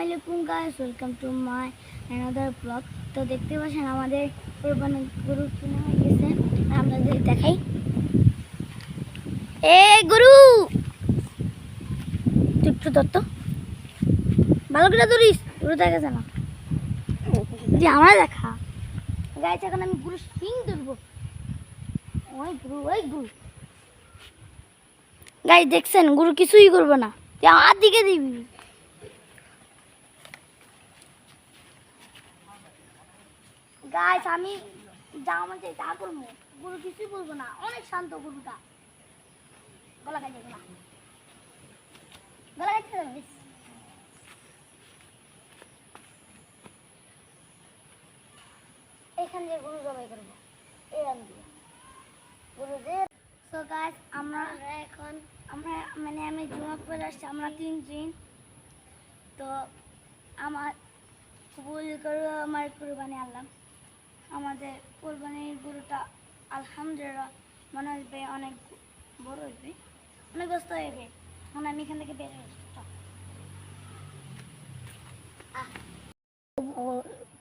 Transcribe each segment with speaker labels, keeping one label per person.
Speaker 1: আলাইকুম guys, welcome to my another blog. তো দেখতে পাচ্ছেন আমাদের কোরবানি গরু কিনা হয়ে গেছে। আপনাদের দেখাই, এ গরু তুই একটু দত্ত ভালো করে ধরিস, গরু দেখা যায় না যে আমার দেখা গাইস। এখন আমি গরু সিং ধরবো। ওই গরু গাইস দেখছেন, গরু কিছুই করবো না, তুই আমার দিকে দিবি। গাইস আমি যা মন চাই তা করবো, গরু কিছুই বলবো না, অনেক শান্ত গরুটা। গলা খাইছে, গলা খাইছে। এখান দিয়ে গরু জবাই করবো, এই রান দিয়ে গরু যে। সো গাইস আমরা আমি জমা করে আসছি, আমরা 3 দিন। তো আমার কবুল করো আমার কুরবানি আল্লাহ। আমাদের কোরবানির গরুটা আলহামদুলিল্লাহ মনে হবে অনেক বড় হইবে, অনেক ব্যস্ত হইবে। এখন আমি এখান থেকে বের হয়েছি।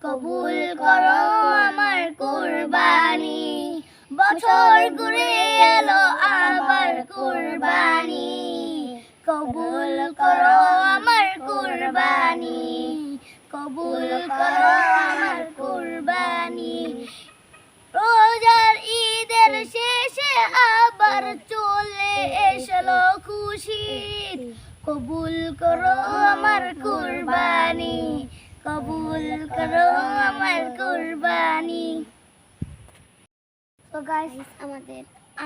Speaker 1: কবুল করো আমার কুরবানি, বছর ঘুরে এলো আবার কুরবানি। কবুল করো আমার কুরবানি, কবুল করো আমার কুরবানি। রোজার ঈদের শেষে আবার চলে এসলো খুশির। কবুল করো আমার কুরবানি, কবুল করো আমার কুরবানি। তো গাইস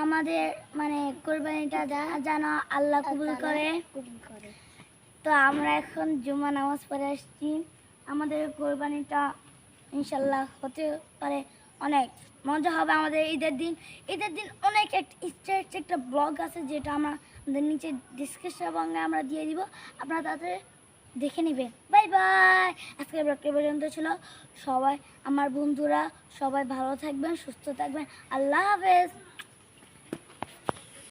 Speaker 1: আমাদের মানে কুরবানিটা যেন আল্লাহ কবুল করে। তো আমরা এখন জুমা নামাজ পড়ে আসছি। আমাদের কোরবানিটা ইনশাল্লাহ হতে পারে অনেক মজা হবে। আমাদের ঈদের দিন অনেক একটা ব্লগ আছে, যেটা আমাদের নিচে ডিসক্রিপশন বক্সে আমরা দিয়ে দিব, আপনারা তাদের দেখে নেবেন। Bye bye. আজকের ব্লগটা পর্যন্ত ছিল। সবাই আমার বন্ধুরা সবাই ভালো থাকবেন, সুস্থ থাকবেন। আল্লাহ হাফেজ।